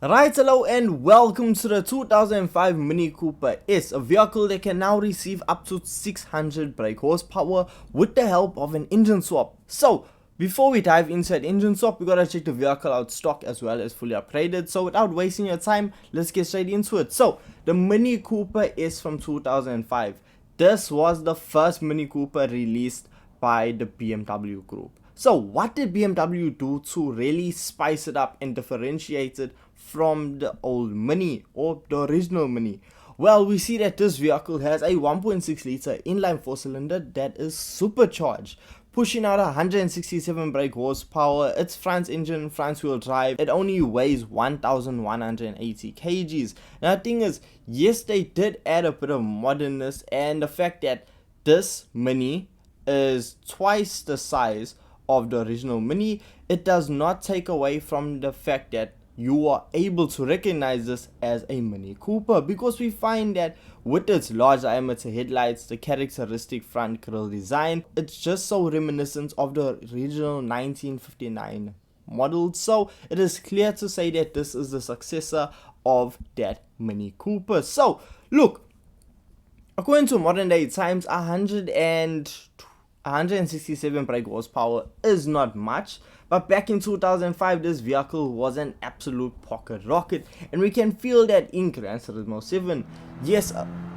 Right, hello and welcome to the 2005 Mini Cooper S, a vehicle that can now receive up to 600 brake horsepower with the help of an engine swap. So, before we dive into an engine swap, we gotta check the vehicle out stock as well as fully upgraded. So without wasting your time, let's get straight into it. So, the Mini Cooper S from 2005. This was the first Mini Cooper released by the BMW group. So what did BMW do to really spice it up and differentiate it from the old Mini or the original Mini? Well, we see that this vehicle has a 1.6 liter inline 4-cylinder that is supercharged, pushing out 167 brake horsepower. Its front engine, front wheel drive. It only weighs 1,180 kgs. Now the thing is, yes, they did add a bit of modernness, and the fact that this Mini is twice the size of the original Mini, it does not take away from the fact that you are able to recognize this as a Mini Cooper, because we find that with its large diameter headlights, the characteristic front grille design, it's just so reminiscent of the original 1959 model. So it is clear to say that this is the successor of that Mini Cooper. So look, according to modern day times, 167 brake horsepower is not much, but back in 2005 this vehicle was an absolute pocket rocket, and we can feel that in Gran Turismo 7. Yes,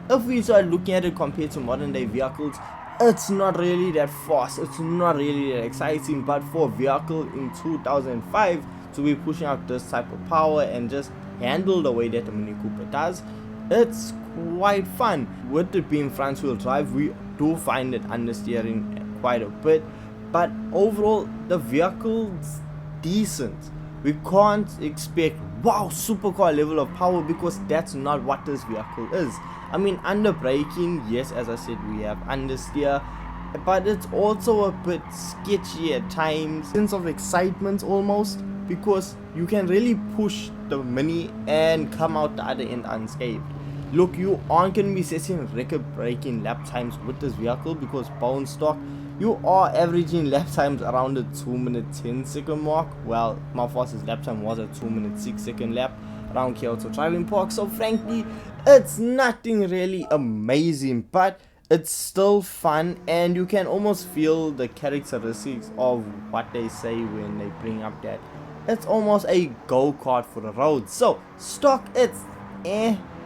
if we start looking at it compared to modern day vehicles, it's not really that fast, it's not really that exciting, but for a vehicle in 2005 to be pushing out this type of power and just handle the way that the Mini Cooper does, it's quite fun. With it being front wheel drive, we do find it understeering quite a bit, but overall the vehicle's decent. We can't expect wow supercar level of power, because that's not what this vehicle is. I mean, under braking, yes, as I said, we have understeer, but it's also a bit sketchy at times, sense of excitement almost, because you can really push the Mini and come out the other end unscathed. Look, you aren't going to be setting record breaking lap times with this vehicle, because bone stock, you are averaging lap times around the 2-minute 10-second mark. Well, my fastest lap time was a 2-minute 6-second lap around Kyoto Driving Park. So frankly, it's nothing really amazing, but it's still fun, and you can almost feel the characteristics of what they say when they bring up that it's almost a go-kart for the road. So stock, it's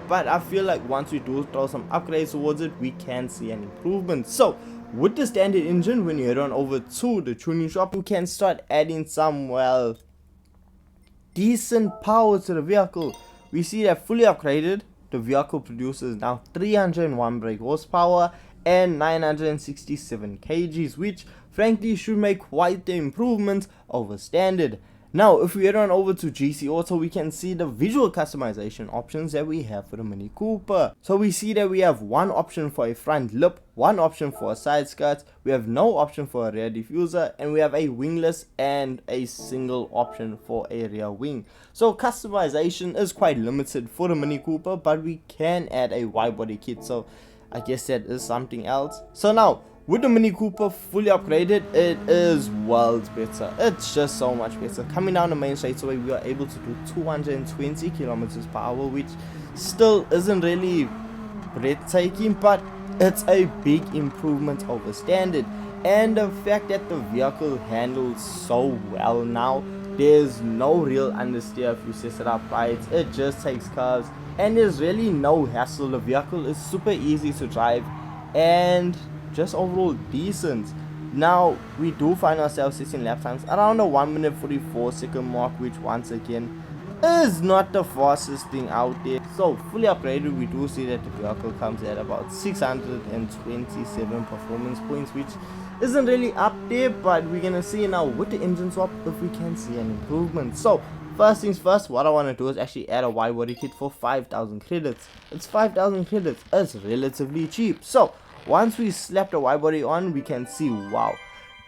but I feel like once we do throw some upgrades towards it, we can see an improvement. So with the standard engine, when you head on over to the tuning shop, you can start adding some, well, decent power to the vehicle. We see that fully upgraded, the vehicle produces now 301 brake horsepower and 967 kgs, which frankly should make quite the improvement over standard. Now, if we head on over to GC Auto, we can see the visual customization options that we have for the Mini Cooper. So we see that we have one option for a front lip, one option for a side skirt, we have no option for a rear diffuser, and we have a wingless and a single option for a rear wing. So customization is quite limited for the Mini Cooper, but we can add a wide body kit, so I guess that is something else. So now, with the Mini Cooper fully upgraded, it is worlds better. It's just so much better. Coming down the main straightaway, we are able to do 220 kilometers per hour, which still isn't really breathtaking, but it's a big improvement over standard. And the fact that the vehicle handles so well now, there's no real understeer if you set it up right. It just takes curves, and there's really no hassle. The vehicle is super easy to drive and just overall decent. Now we do find ourselves sitting lap times around the 1-minute 44-second mark, which once again is not the fastest thing out there. So fully upgraded, we do see that the vehicle comes at about 627 performance points, which isn't really up there, but we're gonna see now with the engine swap if we can see an improvement. So first things first, what I want to do is actually add a wide body kit for 5,000 credits. It's 5,000 credits, it's relatively cheap. So once we slap the wide body on, we can see, wow,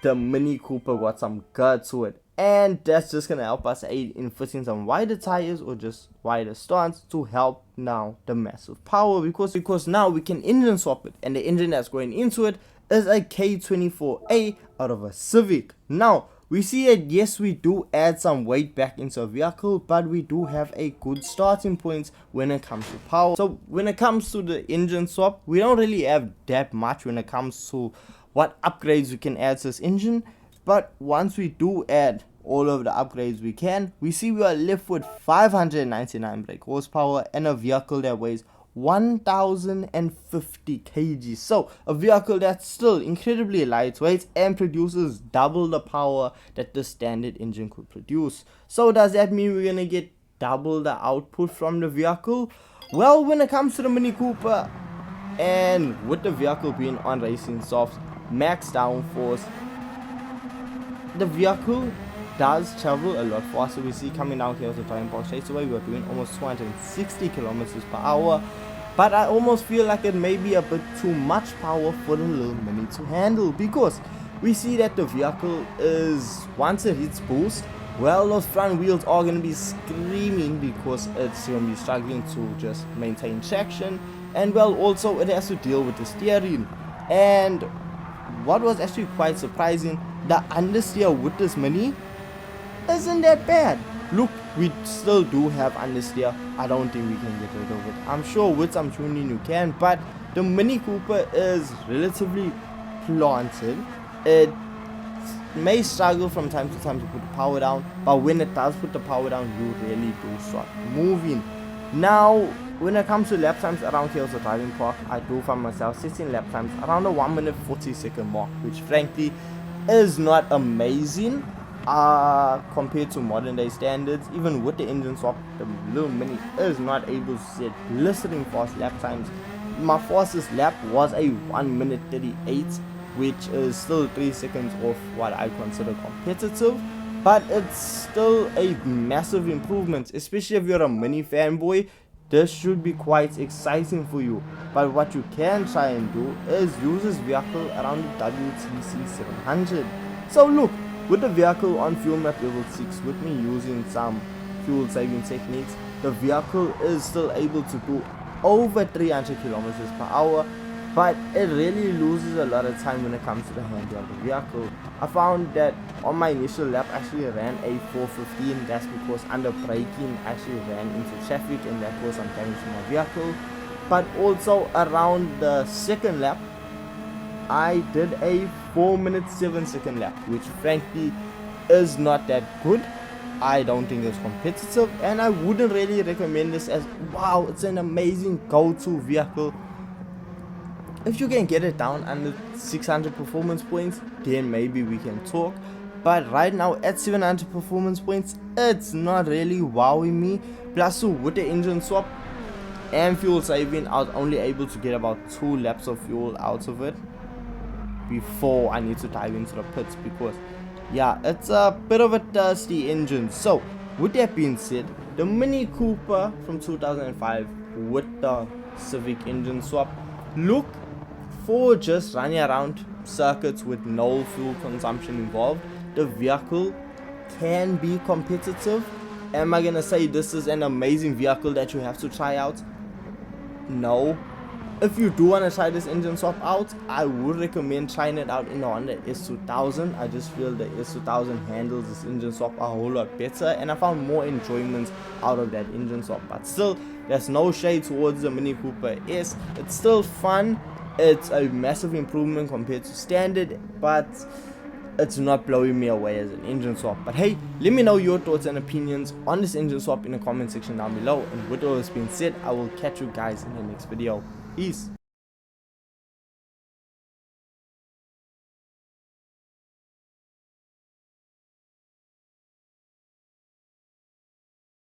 the Mini Cooper got some guts to it, and that's just gonna help us aid in fitting some wider tires or just wider stance to help now the massive power, because now we can engine swap it, and the engine that's going into it is a K24A out of a Civic. Now we see that yes, we do add some weight back into a vehicle, but we do have a good starting point when it comes to power. So when it comes to the engine swap, we don't really have that much when it comes to what upgrades we can add to this engine. But once we do add all of the upgrades we can, we see we are left with 599 brake horsepower and a vehicle that weighs 1050 kg. So a vehicle that's still incredibly lightweight and produces double the power that the standard engine could produce. So does that mean we're gonna get double the output from the vehicle? Well, when it comes to the Mini Cooper, and with the vehicle being on racing softs, max downforce, the vehicle does travel a lot faster. We see coming down here to Driving Park Straightaway, we're doing almost 260 kilometers per hour. But I almost feel like it may be a bit too much power for the little Mini to handle, because we see that the vehicle is, once it hits boost, well, those front wheels are going to be screaming because it's going to be struggling to just maintain traction, and well, also it has to deal with the steering. And what was actually quite surprising, the understeer with this Mini isn't that bad. Look, we still do have understeer. I don't think we can get rid of it. I'm sure with some tuning you can, but the Mini Cooper is relatively planted. It may struggle from time to time to put the power down, but when it does put the power down, you really do start moving. Now, when it comes to lap times around here at Driving Park, I do find myself sitting lap times around the 1 minute 40 second mark, which frankly is not amazing. Compared to modern day standards. Even with the engine swap, the little Mini is not able to set blistering fast lap times. My fastest lap was a 1 minute 38, which is still 3 seconds off what I consider competitive, but it's still a massive improvement, especially if you're a Mini fanboy. This should be quite exciting for you. But what you can try and do is use this vehicle around the WTC 700. So look, with the vehicle on fuel map level 6, with me using some fuel saving techniques, the vehicle is still able to do over 300 kilometers per hour, but it really loses a lot of time when it comes to the handling of the vehicle. I found that on my initial lap I actually ran a 415, that's because under braking I actually ran into traffic and that caused some damage to my vehicle. But also around the second lap I did a 4 minute 7 second lap, which frankly is not that good. I don't think it's competitive, and I wouldn't really recommend this as, wow, it's an amazing go-to vehicle. If you can get it down under 600 performance points, then maybe we can talk. But right now at 700 performance points, it's not really wowing me. Plus with the engine swap and fuel saving, I was only able to get about 2 laps of fuel out of it before I need to dive into the pits, because yeah, it's a bit of a thirsty engine. So with that being said, the Mini Cooper from 2005 with the Civic engine swap, look, for just running around circuits with no fuel consumption involved, the vehicle can be competitive. Am I gonna say this is an amazing vehicle that you have to try out? No. If you do want to try this engine swap out, I would recommend trying it out in the Honda S2000. I just feel the S2000 handles this engine swap a whole lot better, and I found more enjoyment out of that engine swap. But still, there's no shade towards the Mini Cooper S. It's still fun. It's a massive improvement compared to standard, but it's not blowing me away as an engine swap. But hey, let me know your thoughts and opinions on this engine swap in the comment section down below. And with all this being said, I will catch you guys in the next video. Peace.